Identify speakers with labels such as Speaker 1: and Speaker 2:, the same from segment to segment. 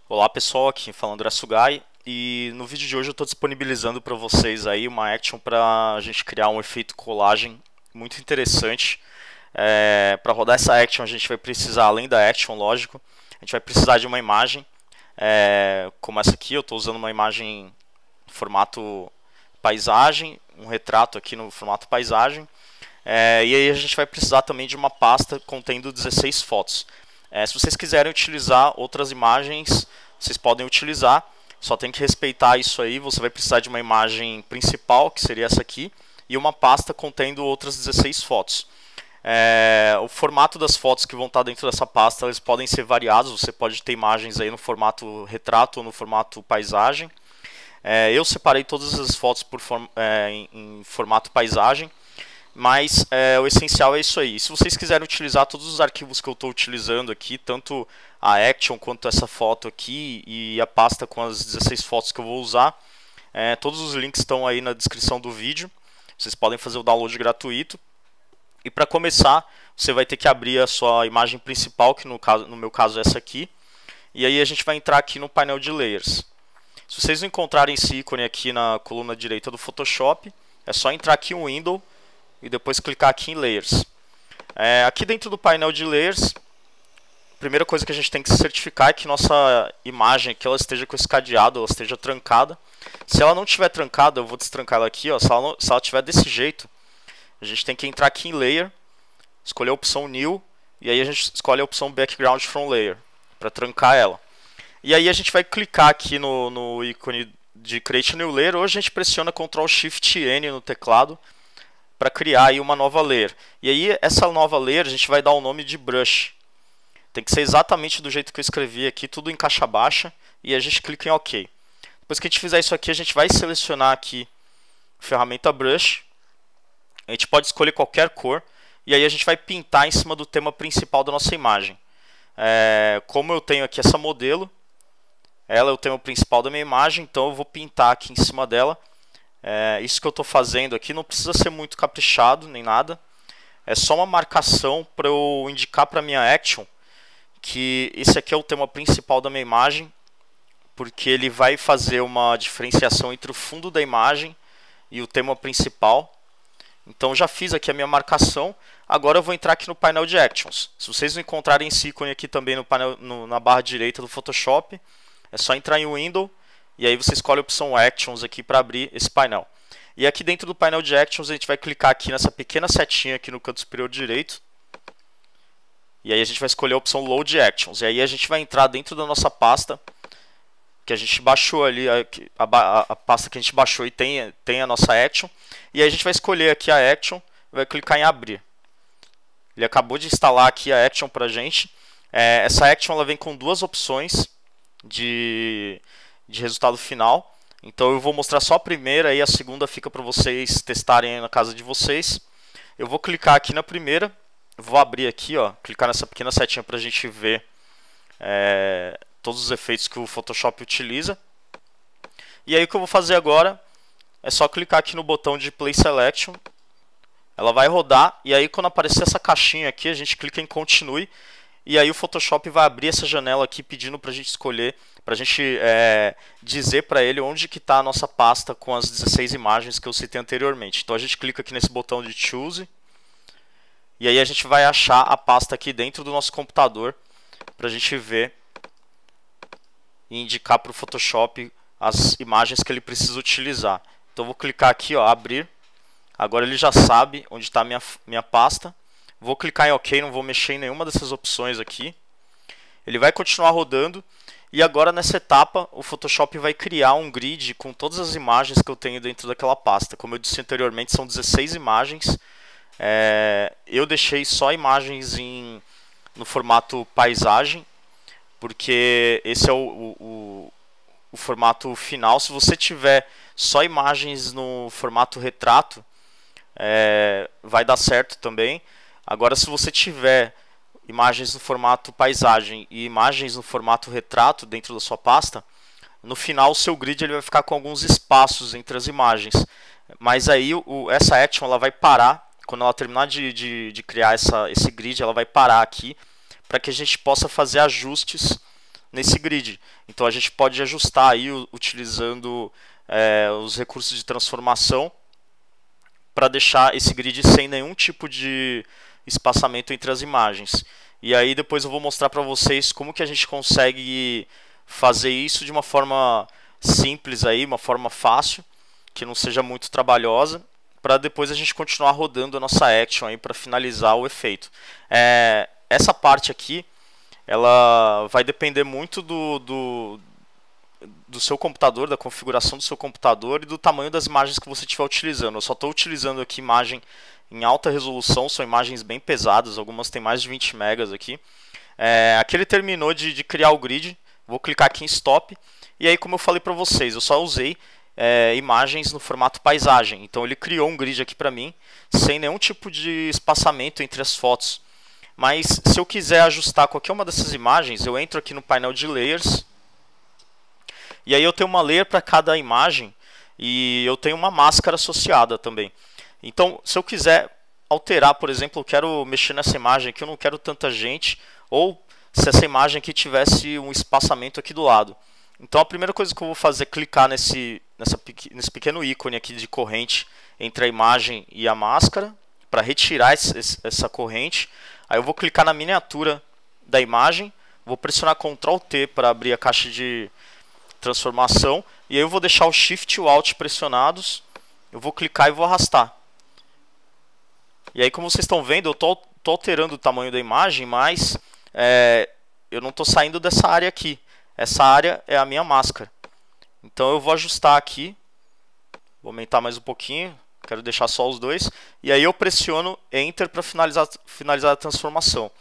Speaker 1: Olá pessoal, aqui falando André Sugai, e no vídeo de hoje eu estou disponibilizando para vocês aí uma action para a gente criar um efeito colagem muito interessante. Para rodar essa action a gente vai precisar, além da action, lógico, a gente vai precisar de uma imagem, como essa aqui. Eu estou usando uma imagem no formato paisagem, um retrato aqui no formato paisagem, e aí a gente vai precisar também de uma pasta contendo 16 fotos. Se vocês quiserem utilizar outras imagens, vocês podem utilizar, só tem que respeitar isso aí. Você vai precisar de uma imagem principal, que seria essa aqui, e uma pasta contendo outras 16 fotos. O formato das fotos que vão estar dentro dessa pasta, eles podem ser variados. Você pode ter imagens aí no formato retrato ou no formato paisagem. Eu separei todas as fotos em formato paisagem, mas o essencial é isso aí. Se vocês quiserem utilizar todos os arquivos que eu estou utilizando aqui, tanto a action quanto essa foto aqui e a pasta com as 16 fotos que eu vou usar, todos os links estão aí na descrição do vídeo. Vocês podem fazer o download gratuito. E para começar, você vai ter que abrir a sua imagem principal, que no meu caso é essa aqui. E aí a gente vai entrar aqui no painel de Layers. Se vocês não encontrarem esse ícone aqui na coluna direita do Photoshop, é só entrar aqui em Window e depois clicar aqui em Layers. Aqui dentro do painel de Layers, a primeira coisa que a gente tem que se certificar é que nossa imagem aqui, ela esteja com esse cadeado, ela esteja trancada. Se ela não estiver trancada, eu vou destrancar ela aqui, ó. Se ela estiver desse jeito, a gente tem que entrar aqui em Layer, escolher a opção New, e aí a gente escolhe a opção Background from Layer, para trancar ela. E aí a gente vai clicar aqui no ícone de Create New Layer, ou a gente pressiona Ctrl Shift N no teclado, para criar aí uma nova layer. E aí essa nova layer a gente vai dar o nome de Brush. Tem que ser exatamente do jeito que eu escrevi aqui, tudo em caixa baixa, e a gente clica em OK. Depois que a gente fizer isso aqui, a gente vai selecionar aqui a ferramenta Brush. A gente pode escolher qualquer cor, e aí a gente vai pintar em cima do tema principal da nossa imagem. Como eu tenho aqui essa modelo, ela é o tema principal da minha imagem, então eu vou pintar aqui em cima dela. Isso que eu estou fazendo aqui não precisa ser muito caprichado nem nada. É só uma marcação para eu indicar para minha action que esse aqui é o tema principal da minha imagem, porque ele vai fazer uma diferenciação entre o fundo da imagem e o tema principal. Então já fiz aqui a minha marcação. Agora eu vou entrar aqui no painel de Actions. Se vocês não encontrarem esse ícone aqui também no painel, na barra direita do Photoshop, é só entrar em Window. E aí você escolhe a opção Actions aqui para abrir esse painel. E aqui dentro do painel de Actions a gente vai clicar aqui nessa pequena setinha aqui no canto superior direito. E aí a gente vai escolher a opção Load Actions. E aí a gente vai entrar dentro da nossa pasta que a gente baixou ali, a pasta que a gente baixou e tem a nossa Action. E aí a gente vai escolher aqui a Action e vai clicar em Abrir. Ele acabou de instalar aqui a Action para a gente. Essa Action ela vem com duas opções de resultado final. Então eu vou mostrar só a primeira e a segunda fica para vocês testarem aí na casa de vocês. Eu vou clicar aqui na primeira, vou abrir aqui, ó, clicar nessa pequena setinha para a gente ver todos os efeitos que o Photoshop utiliza. E aí o que eu vou fazer agora é só clicar aqui no botão de Play Selection. Ela vai rodar e aí quando aparecer essa caixinha aqui a gente clica em Continue. E aí o Photoshop vai abrir essa janela aqui pedindo para a gente escolher, para a gente dizer para ele onde que está a nossa pasta com as 16 imagens que eu citei anteriormente. Então a gente clica aqui nesse botão de Choose. E aí a gente vai achar a pasta aqui dentro do nosso computador para a gente ver e indicar para o Photoshop as imagens que ele precisa utilizar. Então eu vou clicar aqui, ó, Abrir. Agora ele já sabe onde está a minha pasta. Vou clicar em OK, não vou mexer em nenhuma dessas opções aqui. Ele vai continuar rodando. E agora nessa etapa o Photoshop vai criar um grid com todas as imagens que eu tenho dentro daquela pasta. Como eu disse anteriormente, são 16 imagens. Eu deixei só imagens no formato paisagem, porque esse é o formato final. Se você tiver só imagens no formato retrato, vai dar certo também. Agora, se você tiver imagens no formato paisagem e imagens no formato retrato dentro da sua pasta, no final o seu grid ele vai ficar com alguns espaços entre as imagens. Mas aí essa action ela vai parar, quando ela terminar de criar esse grid, ela vai parar aqui, para que a gente possa fazer ajustes nesse grid. Então a gente pode ajustar aí utilizando os recursos de transformação para deixar esse grid sem nenhum tipo de espaçamento entre as imagens. E aí depois eu vou mostrar para vocês como que a gente consegue fazer isso de uma forma simples aí, uma forma fácil, que não seja muito trabalhosa, para depois a gente continuar rodando a nossa action aí para finalizar o efeito. Essa parte aqui, ela vai depender muito do seu computador, da configuração do seu computador e do tamanho das imagens que você estiver utilizando. Eu só estou utilizando aqui imagem em alta resolução, são imagens bem pesadas, algumas tem mais de 20 megas aqui. Aqui ele terminou de criar o grid, vou clicar aqui em Stop, e aí como eu falei para vocês, eu só usei imagens no formato paisagem, então ele criou um grid aqui para mim, sem nenhum tipo de espaçamento entre as fotos. Mas se eu quiser ajustar qualquer uma dessas imagens, eu entro aqui no painel de Layers, e aí eu tenho uma layer para cada imagem, e eu tenho uma máscara associada também. Então, se eu quiser alterar, por exemplo, eu quero mexer nessa imagem aqui, eu não quero tanta gente, ou se essa imagem aqui tivesse um espaçamento aqui do lado. Então, a primeira coisa que eu vou fazer é clicar nesse pequeno ícone aqui de corrente entre a imagem e a máscara, para retirar essa corrente. Aí eu vou clicar na miniatura da imagem, vou pressionar Ctrl T para abrir a caixa de transformação, e aí eu vou deixar o Shift e o Alt pressionados, eu vou clicar e vou arrastar. E aí, como vocês estão vendo, eu estou alterando o tamanho da imagem, mas eu não estou saindo dessa área aqui. Essa área é a minha máscara. Então eu vou ajustar aqui, vou aumentar mais um pouquinho, quero deixar só os dois, e aí eu pressiono Enter para finalizar a transformação.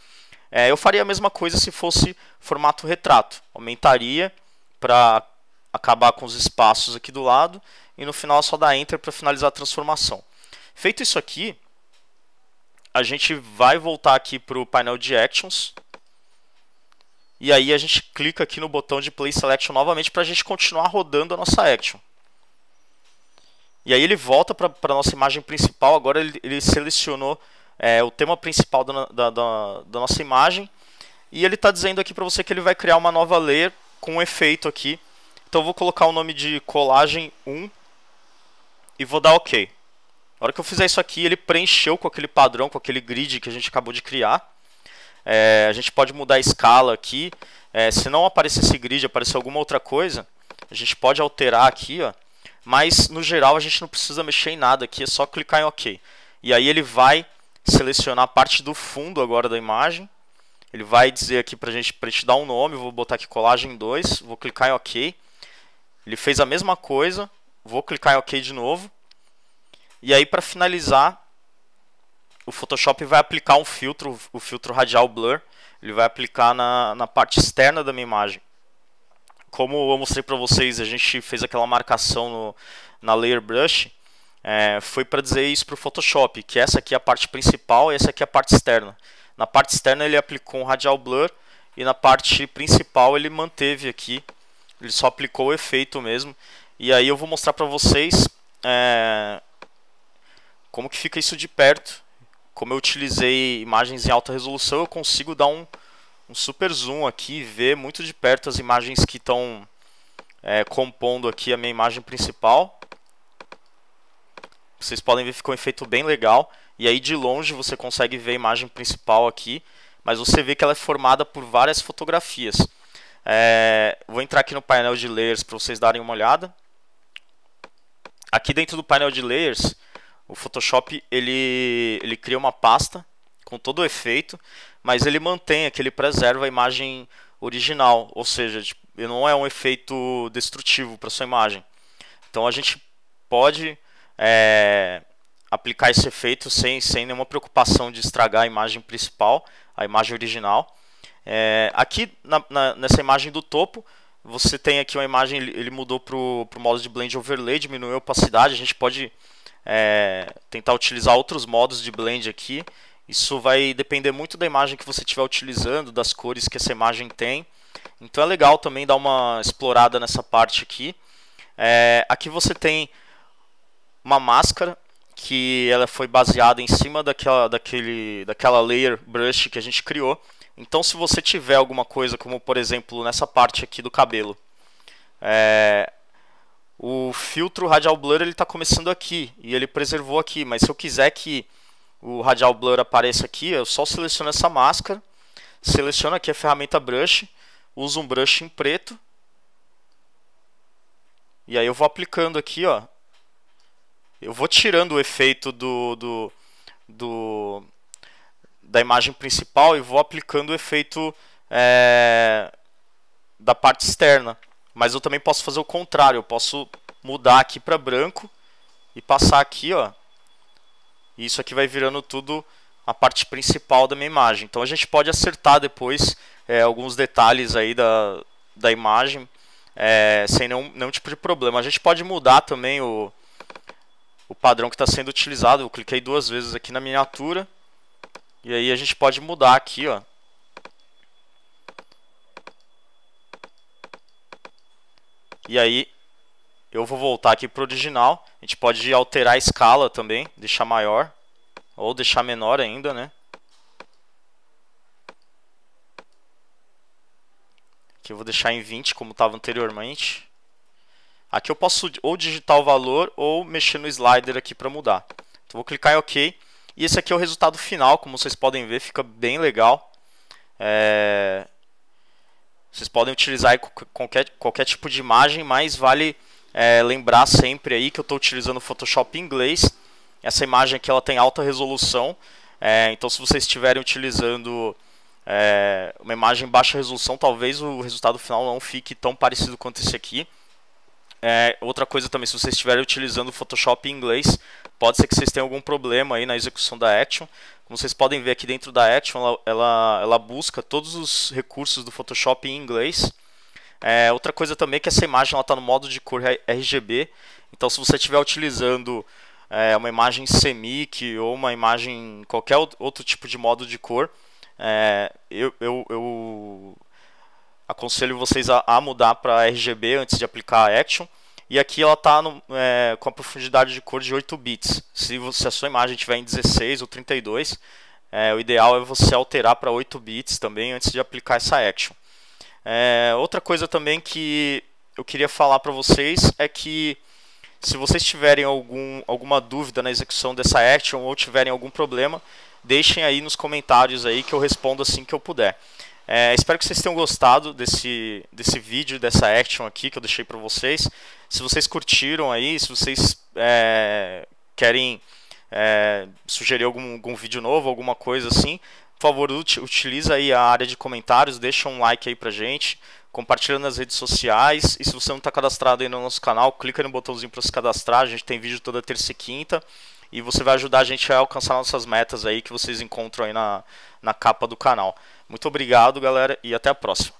Speaker 1: Eu faria a mesma coisa se fosse formato retrato, aumentaria para acabar com os espaços aqui do lado, e no final só dá Enter para finalizar a transformação. Feito isso aqui, a gente vai voltar aqui para o painel de Actions, e aí a gente clica aqui no botão de Play Selection novamente para a gente continuar rodando a nossa Action. E aí ele volta para a nossa imagem principal, agora ele selecionou o tema principal da nossa imagem, e ele está dizendo aqui para você que ele vai criar uma nova layer com um efeito aqui. Então eu vou colocar o nome de colagem 1 e vou dar OK. Na hora que eu fizer isso aqui, ele preencheu com aquele padrão, com aquele grid que a gente acabou de criar. A gente pode mudar a escala aqui. Se não aparecer esse grid, aparecer alguma outra coisa, a gente pode alterar aqui, ó. Mas no geral a gente não precisa mexer em nada aqui, é só clicar em OK. E aí ele vai selecionar a parte do fundo agora da imagem. Ele vai dizer aqui pra gente dar um nome, vou botar aqui colagem 2, vou clicar em OK. Ele fez a mesma coisa, vou clicar em OK de novo. E aí, para finalizar, o Photoshop vai aplicar um filtro, o filtro Radial Blur. Ele vai aplicar na parte externa da minha imagem. Como eu mostrei para vocês, a gente fez aquela marcação na Layer Brush. Foi para dizer isso para o Photoshop, que essa aqui é a parte principal e essa aqui é a parte externa. Na parte externa ele aplicou um Radial Blur e na parte principal ele manteve aqui. Ele só aplicou o efeito mesmo. E aí eu vou mostrar para vocês como que fica isso de perto. Como eu utilizei imagens em alta resolução, eu consigo dar um super zoom aqui e ver muito de perto as imagens que estão compondo aqui a minha imagem principal. Vocês podem ver que ficou um efeito bem legal. E aí de longe você consegue ver a imagem principal aqui, mas você vê que ela é formada por várias fotografias. Vou entrar aqui no painel de Layers para vocês darem uma olhada. Aqui dentro do painel de Layers, o Photoshop ele cria uma pasta com todo o efeito, mas ele mantém aqui, ele preserva a imagem original, ou seja, tipo, não é um efeito destrutivo para sua imagem. Então a gente pode aplicar esse efeito sem nenhuma preocupação de estragar a imagem principal, a imagem original. Aqui nessa imagem do topo, você tem aqui uma imagem, ele mudou para o modo de Blend Overlay, diminuiu a opacidade. A gente pode tentar utilizar outros modos de blend aqui. Isso vai depender muito da imagem que você estiver utilizando, das cores que essa imagem tem. Então é legal também dar uma explorada nessa parte aqui. Aqui você tem uma máscara que ela foi baseada em cima daquela layer brush que a gente criou. Então, se você tiver alguma coisa, como por exemplo nessa parte aqui do cabelo, o filtro Radial Blur ele está começando aqui e ele preservou aqui, mas se eu quiser que o Radial Blur apareça aqui, eu só seleciono essa máscara, seleciono aqui a ferramenta Brush, uso um brush em preto e aí eu vou aplicando aqui, ó. Eu vou tirando o efeito da imagem principal e vou aplicando o efeito da parte externa. Mas eu também posso fazer o contrário, eu posso mudar aqui para branco e passar aqui, ó. E isso aqui vai virando tudo a parte principal da minha imagem. Então a gente pode acertar depois alguns detalhes aí da imagem sem nenhum tipo de problema. A gente pode mudar também o padrão que está sendo utilizado. Eu cliquei 2 vezes aqui na miniatura. E aí a gente pode mudar aqui, ó. E aí eu vou voltar aqui para o original. A gente pode alterar a escala também, deixar maior ou deixar menor ainda, né? Aqui eu vou deixar em 20 como estava anteriormente. Aqui eu posso ou digitar o valor ou mexer no slider aqui para mudar. Então vou clicar em OK. E esse aqui é o resultado final, como vocês podem ver, fica bem legal. Vocês podem utilizar aí qualquer tipo de imagem, mas vale lembrar sempre aí que eu estou utilizando o Photoshop em inglês. Essa imagem aqui ela tem alta resolução, então se vocês estiverem utilizando uma imagem em baixa resolução, talvez o resultado final não fique tão parecido quanto esse aqui. Outra coisa também, se vocês estiverem utilizando o Photoshop em inglês, pode ser que vocês tenham algum problema aí na execução da Action. Como vocês podem ver aqui dentro da Action, ela busca todos os recursos do Photoshop em inglês. Outra coisa também é que essa imagem está no modo de cor RGB. Então se você estiver utilizando uma imagem CMYK ou uma imagem qualquer outro tipo de modo de cor, eu aconselho vocês a mudar para RGB antes de aplicar a Action. E aqui ela está com a profundidade de cor de 8 bits. Se a sua imagem estiver em 16 ou 32, o ideal é você alterar para 8 bits também antes de aplicar essa Action. Outra coisa também que eu queria falar para vocês é que se vocês tiverem alguma dúvida na execução dessa Action ou tiverem algum problema, deixem aí nos comentários aí que eu respondo assim que eu puder. Espero que vocês tenham gostado desse vídeo, dessa Action aqui que eu deixei para vocês. Se vocês curtiram aí, se vocês querem sugerir algum vídeo novo, alguma coisa assim, por favor, utiliza aí a área de comentários, deixa um like aí pra gente, compartilha nas redes sociais. E se você não está cadastrado aí no nosso canal, clica no botãozinho para se cadastrar. A gente tem vídeo toda terça e quinta. E você vai ajudar a gente a alcançar nossas metas aí que vocês encontram aí na capa do canal. Muito obrigado, galera, e até a próxima.